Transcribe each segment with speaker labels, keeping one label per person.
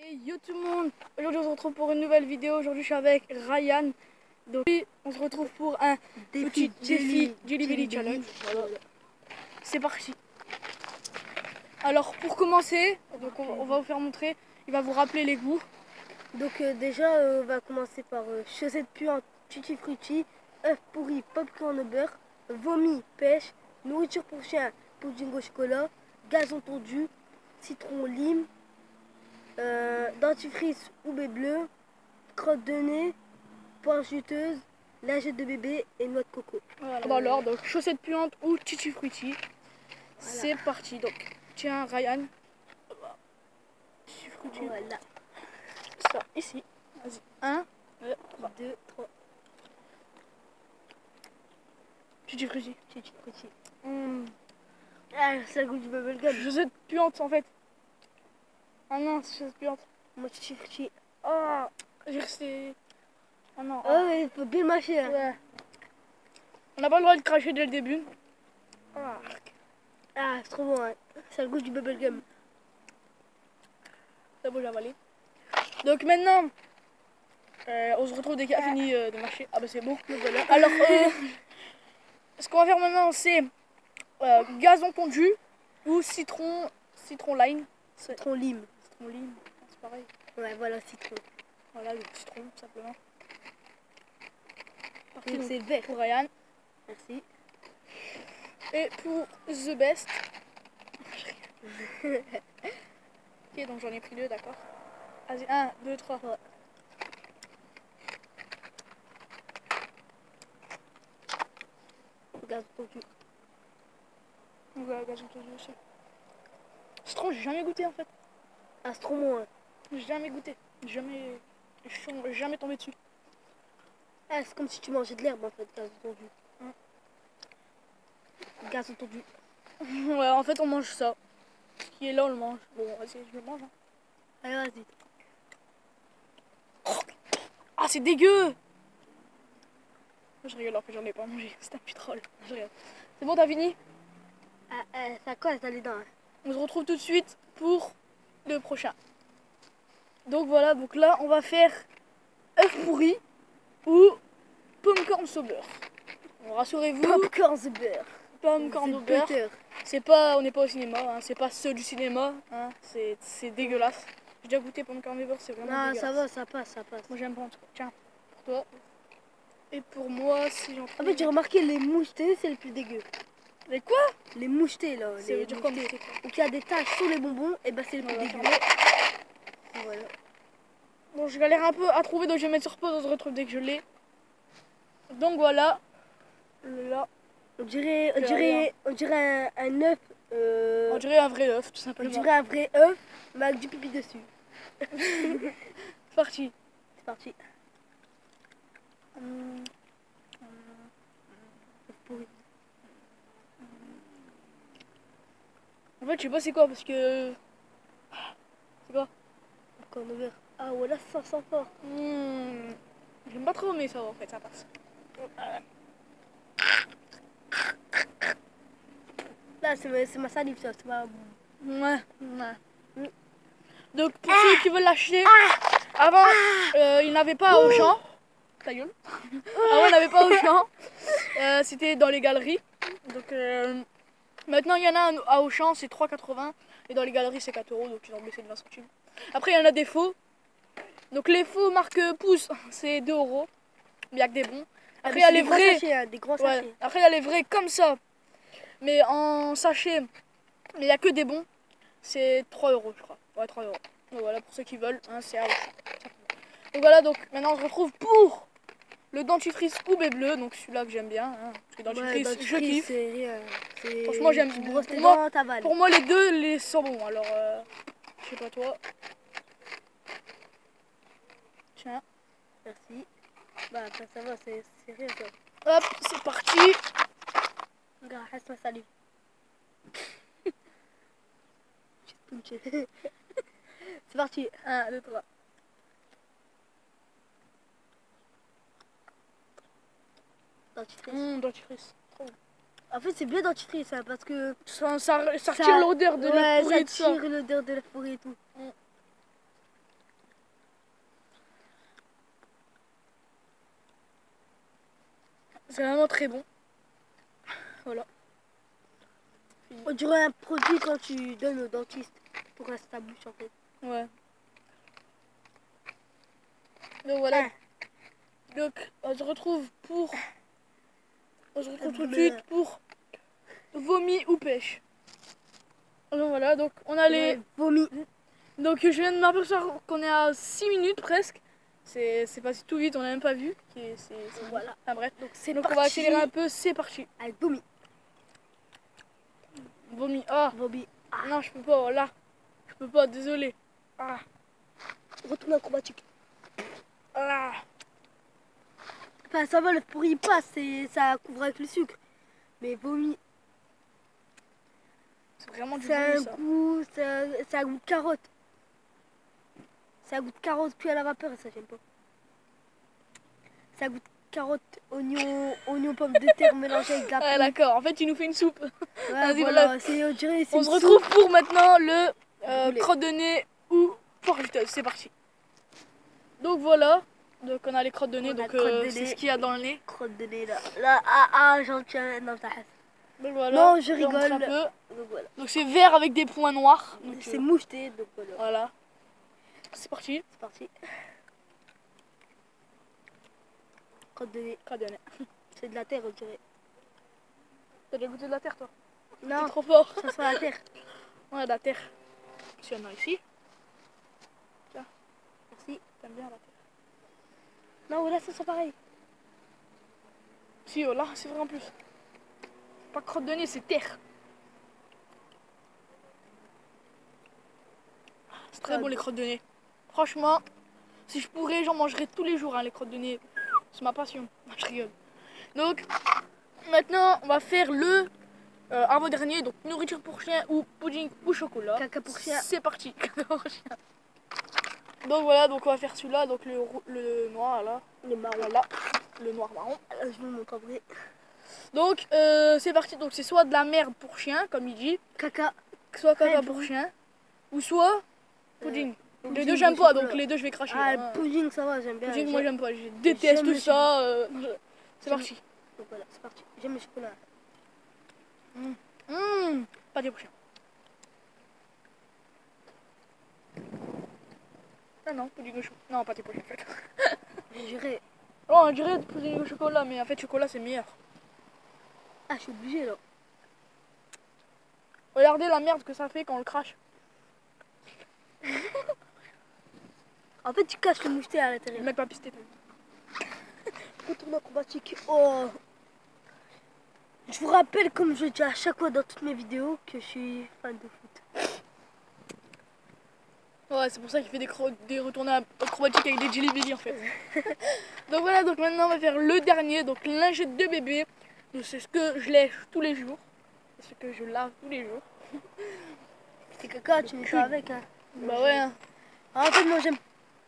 Speaker 1: Hey yo tout le monde, aujourd'hui on se retrouve pour une nouvelle vidéo. Aujourd'hui je suis avec Ryan. Donc on se retrouve pour un petit défi Jelly Belly Challenge. Voilà. C'est parti. Alors pour commencer, donc on va vous faire montrer, il va vous rappeler les goûts.
Speaker 2: Donc déjà on va commencer par chaussettes puantes, tutti frutti, œufs pourris, popcorn au beurre, vomi, pêche, nourriture pour chien, pudding au chocolat, gazon tondu, citron lime, dentifrice ou baie bleue, crotte de nez, poire juteuse, lingette de bébé et noix de coco.
Speaker 1: Voilà. Dans l'ordre, donc chaussettes puantes ou tutti frutti. Voilà. C'est parti. Donc tiens Ryan. Tutti frutti.
Speaker 2: Voilà.
Speaker 1: Ça ici. Vas-y. 1,
Speaker 2: 2, 3.
Speaker 1: Tutti frutti.
Speaker 2: Tutti frutti. Ah, c'est le goût du bubblegum.
Speaker 1: Chaussettes puantes en fait. Ah non, c'est chaussettes puantes.
Speaker 2: Moi tutti frutti.
Speaker 1: Oh, j'ai resté. Oh non.
Speaker 2: Oh, mais il faut bien mâcher. Hein.
Speaker 1: Ouais. On n'a pas le droit de cracher dès le début.
Speaker 2: Ah, c'est trop bon. Hein. C'est le goût du bubblegum.
Speaker 1: C'est beau, j'ai avalé. Donc maintenant, on se retrouve dès qu'il a fini de mâcher. Ah bah c'est bon. Voilà. Alors, ce qu'on va faire maintenant, c'est gazon tondu ou citron lime.
Speaker 2: Citron lime.
Speaker 1: Citron lime, c'est pareil.
Speaker 2: Ouais, voilà, citron.
Speaker 1: Voilà, le citron, tout simplement.
Speaker 2: Parti, donc c'est vert.
Speaker 1: Pour Ryan.
Speaker 2: Merci.
Speaker 1: Et pour The Best. Ok, donc j'en ai pris 2, d'accord. Vas-y, 1, 2, 3.
Speaker 2: Ouais. Gazon tondu.
Speaker 1: Ouais, gazon tondu aussi. Citron, j'ai jamais goûté en fait.
Speaker 2: Ah, c'est trop bon. Hein.
Speaker 1: J'ai jamais goûté. Je suis jamais tombé dessus.
Speaker 2: Ah, c'est comme si tu mangeais de l'herbe en fait, gazon tondu. Gazon tondu.
Speaker 1: Ouais, en fait, on mange ça. Ce qui est là, on le mange. Bon, vas-y, je le mange. Hein.
Speaker 2: Allez, vas-y.
Speaker 1: Ah, c'est dégueu! Je rigole alors que j'en ai pas mangé. C'est un putrol. Je rigole. C'est bon, t'as fini?
Speaker 2: Ça colle dans les dents. Hein.
Speaker 1: On se retrouve tout de suite pour le prochain. Donc voilà, donc là, on va faire œuf pourri ou popcorn au beurre. Bon, rassurez-vous.
Speaker 2: Popcorn au beurre.
Speaker 1: Popcorn au beurre. C'est pas, on n'est pas au cinéma, hein, c'est pas ceux du cinéma, hein, c'est dégueulasse. J'ai déjà goûté popcorn au beurre, c'est vraiment dégueulasse.
Speaker 2: Ça va, ça passe, ça passe.
Speaker 1: Moi j'aime pas en tout cas. Tiens, pour toi. Et pour moi, si j'en trouve...
Speaker 2: En fait, j'ai remarqué les mouchetés, c'est le plus dégueu.
Speaker 1: Les quoi?
Speaker 2: Les mouchetés là.
Speaker 1: Ça veut dire quoi moucheté?
Speaker 2: Donc il y a des taches sur les bonbons, et bah c'est le plus dégueu. Voilà.
Speaker 1: Bon, je galère un peu à trouver, donc je vais mettre sur pause, on se retrouve dès que je l'ai. Donc voilà. Là.
Speaker 2: On dirait un œuf.
Speaker 1: On dirait un vrai œuf, tout simplement.
Speaker 2: On dirait un vrai œuf, mais avec du pipi dessus.
Speaker 1: C'est parti.
Speaker 2: C'est parti.
Speaker 1: En fait, je sais pas c'est quoi parce que. C'est quoi?
Speaker 2: Popcorn au beurre. Ah voilà, ça sent fort.
Speaker 1: J'aime pas trop, mais ça va en fait, ça passe.
Speaker 2: Là, c'est ma salive, ça. C'est ma...
Speaker 1: Ouais. Donc, pour ceux qui veulent l'acheter, avant, il n'avait pas à Auchan. Ta gueule. Avant, il n'avait pas à Auchan. C'était dans les galeries. Donc, maintenant, il y en a à Auchan, c'est 3,80. Et dans les galeries, c'est 4 €. Donc, ils ont baissé de 20 centimes. Après, il y en a des faux. Donc, les faux marque pouce, c'est 2 €. Mais il n'y a que des bons. Après, il y a les vrais.
Speaker 2: Sachets, hein, des gros sachets.
Speaker 1: Ouais. Après, il y a les vrais comme ça. Mais en sachet, mais il n'y a que des bons. C'est 3 €, je crois. Ouais, 3 €. Donc voilà, pour ceux qui veulent, hein, c'est à Auchan. Donc voilà, donc maintenant on se retrouve pour le dentifrice ou baie bleue. Donc celui-là que j'aime bien. Hein, parce que dentifrice, je kiffe. Franchement, j'aime. Pour moi, les deux sont bons. Alors, je sais pas toi. Tiens.
Speaker 2: Merci. Bah, ça va, c'est rien ça.
Speaker 1: Hop, c'est parti.
Speaker 2: Regarde, reste ma salive. C'est parti.
Speaker 1: 1, 2, 3.
Speaker 2: Dentifrice.
Speaker 1: Dentifrice.
Speaker 2: En fait, c'est bien dentifrice, hein, parce que
Speaker 1: ça retire l'odeur de l'œuf pourri et tout ça.
Speaker 2: Ça retire l'odeur de l'œuf pourri et tout.
Speaker 1: C'est vraiment très bon. Voilà.
Speaker 2: On dirait un produit quand tu donnes au dentiste pour rester ta bouche en fait.
Speaker 1: Ouais. Donc voilà. Donc on se retrouve pour... On se retrouve tout de suite pour vomi ou pêche. Donc voilà, donc on a les...
Speaker 2: Vomi.
Speaker 1: Donc je viens de m'apercevoir qu'on est à 6 minutes presque. C'est passé tout vite, on n'a même pas vu.
Speaker 2: Voilà.
Speaker 1: Enfin bref.
Speaker 2: Donc c'est
Speaker 1: Donc
Speaker 2: parti.
Speaker 1: on va accélérer un peu, c'est parti.
Speaker 2: Avec vomi.
Speaker 1: Vomi. Ah
Speaker 2: Vomi.
Speaker 1: non, je peux pas, là. Je peux pas, désolé. Ah.
Speaker 2: Retourne acrobatique.
Speaker 1: Ah.
Speaker 2: Enfin ça va, le pourri passe, ça couvre avec le sucre. Mais vomi,
Speaker 1: C'est vraiment du
Speaker 2: c'est un
Speaker 1: vomi ça.
Speaker 2: goût, c'est un goût de carotte. C'est un goût de carotte puis à la vapeur et ça j'aime pas. C'est un goût de carotte, oignon, pommes de terre mélangé avec de la
Speaker 1: Ouais,
Speaker 2: poudre.
Speaker 1: d'accord, en fait tu nous fais une soupe.
Speaker 2: Ouais,
Speaker 1: Vas-y,
Speaker 2: voilà,
Speaker 1: voilà.
Speaker 2: on dirait c'est
Speaker 1: On
Speaker 2: une
Speaker 1: se
Speaker 2: soupe.
Speaker 1: retrouve pour maintenant le
Speaker 2: Roulé.
Speaker 1: crotte de nez ou poire juteuse. C'est parti. Donc voilà. Donc on a les crottes de nez,
Speaker 2: On a
Speaker 1: donc
Speaker 2: le crotte de
Speaker 1: c'est
Speaker 2: nez.
Speaker 1: ce qu'il y a dans le nez.
Speaker 2: Crotte de nez là. Là, j'en tiens. Non, t'as
Speaker 1: Donc voilà.
Speaker 2: Non, je
Speaker 1: Et on montre
Speaker 2: rigole.
Speaker 1: un peu.
Speaker 2: Donc voilà.
Speaker 1: Donc c'est vert avec des points noirs. Donc,
Speaker 2: C'est moucheté, donc voilà.
Speaker 1: voilà. C'est parti.
Speaker 2: C'est parti. Crotte de nez.
Speaker 1: Crotte de nez.
Speaker 2: C'est de la terre, on dirait.
Speaker 1: T'as déjà goûté de la terre toi?
Speaker 2: Non,
Speaker 1: T'es trop fort.
Speaker 2: ça sent la terre.
Speaker 1: Ouais, de la terre. Si on a ici. Tiens,
Speaker 2: Merci.
Speaker 1: t'aimes bien la terre.
Speaker 2: Non, voilà, ça sent pareil.
Speaker 1: Si, oh là, c'est vrai en plus. C'est pas crotte de nez, c'est terre. C'est très
Speaker 2: Ah,
Speaker 1: bon
Speaker 2: bon.
Speaker 1: les crottes de nez. Franchement, si je pourrais, j'en mangerais tous les jours, hein, les crottes de nez. C'est ma passion. Je rigole. Donc, maintenant, on va faire le avant-dernier. Donc, nourriture pour chien ou pudding ou chocolat.
Speaker 2: Caca pour chien.
Speaker 1: C'est parti. Caca pour chien. Donc voilà, donc on va faire celui-là. Donc le noir là.
Speaker 2: Le marron.
Speaker 1: Voilà. Le noir marron.
Speaker 2: Je vous montre en vrai.
Speaker 1: Donc, c'est parti. Donc, c'est soit de la merde pour chien, comme il dit.
Speaker 2: Caca.
Speaker 1: Soit caca
Speaker 2: Red
Speaker 1: pour
Speaker 2: Bull.
Speaker 1: chien. Ou soit pudding. Donc, les
Speaker 2: pudding
Speaker 1: deux, j'aime
Speaker 2: au
Speaker 1: pas.
Speaker 2: chocolat.
Speaker 1: Donc, les deux, je vais cracher.
Speaker 2: Ah,
Speaker 1: hein.
Speaker 2: le pudding, ça va, j'aime bien.
Speaker 1: Pudding, moi, j'aime pas. Je
Speaker 2: J'aime
Speaker 1: déteste
Speaker 2: le
Speaker 1: ça. C'est
Speaker 2: J'aime-
Speaker 1: parti.
Speaker 2: Donc voilà, c'est parti. J'aime le chocolat.
Speaker 1: Pas des prochains. Ah non, pudding au chocolat. Non, pas des prochains en fait.
Speaker 2: Je dirais.
Speaker 1: Oh, on dirait pudding au chocolat, mais en fait, chocolat c'est meilleur.
Speaker 2: Ah, je suis obligée là.
Speaker 1: Regardez la merde que ça fait quand on le crache.
Speaker 2: En fait, tu caches le moucheté à
Speaker 1: Le
Speaker 2: l'intérieur.
Speaker 1: mec va pister.
Speaker 2: Retourne acrobatique. Oh. Je vous rappelle, comme je dis à chaque fois dans toutes mes vidéos, que je suis fan de foot.
Speaker 1: Ouais, c'est pour ça qu'il fait des retournées acrobatiques avec des jelly belly en fait. Donc voilà, donc maintenant on va faire le dernier, donc lingette de bébé. Donc c'est ce que je lèche tous les jours. C'est ce que je lave tous les jours.
Speaker 2: C'est caca, tu mets ça avec. Hein.
Speaker 1: Bah ouais. Hein.
Speaker 2: Ah, en fait, moi j'aime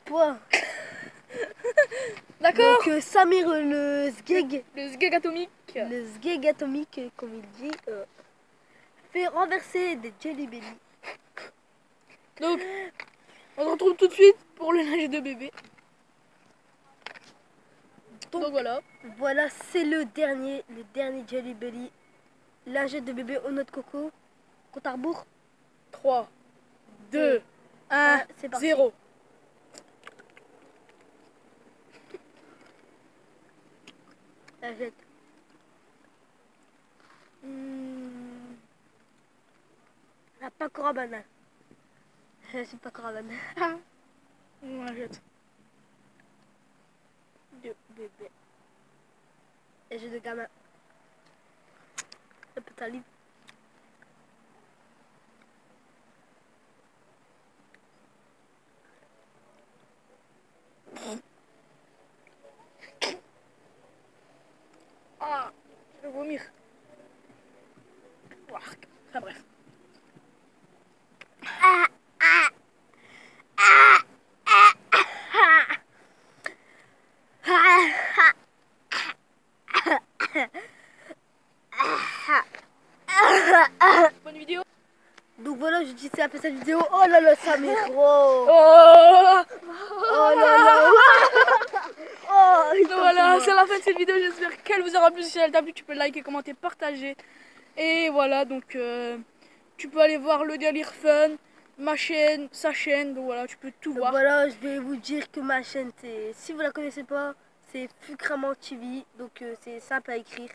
Speaker 2: pas.
Speaker 1: D'accord.
Speaker 2: Donc, Samir, le sgeg.
Speaker 1: Le sgeg atomique.
Speaker 2: Le sgeg atomique, comme il dit, fait renverser des jelly belly.
Speaker 1: Donc on se retrouve tout de suite pour le lingette de bébé. Donc voilà.
Speaker 2: Voilà, c'est le dernier jelly belly. Lingette de bébé au noix de coco. Compte à rebours.
Speaker 1: 3, 2, 1,
Speaker 2: c'est parti.
Speaker 1: 0.
Speaker 2: Lingette. La Paco banane. C'est Paco banane.
Speaker 1: Lingette
Speaker 2: De bébé. Et jeu de gamin. Un peu salive.
Speaker 1: Ah, je vais vomir. Enfin bref. Bonne vidéo.
Speaker 2: Donc voilà, je dis c'est après cette vidéo. Oh là là, Samir. Oh,
Speaker 1: Oh,
Speaker 2: oh là là. Oh, il
Speaker 1: donc voilà,
Speaker 2: tombe
Speaker 1: c'est la fin de cette vidéo. J'espère qu'elle vous vous aura plu. Si elle t'a plu, tu peux liker, commenter, partager. Et voilà, donc tu peux aller voir le délire fun, ma chaîne, sa chaîne. Donc voilà, tu peux tout voir.
Speaker 2: Voilà, je vais vous dire que ma chaîne, si vous la connaissez pas, c'est Fukraman TV. Donc c'est simple à écrire.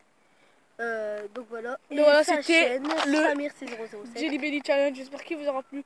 Speaker 2: Donc voilà. Et
Speaker 1: Donc voilà,
Speaker 2: sa
Speaker 1: c'était
Speaker 2: chaîne,
Speaker 1: le
Speaker 2: Samir C007.
Speaker 1: Jelly Belly Challenge. J'espère qu'il vous aura plu.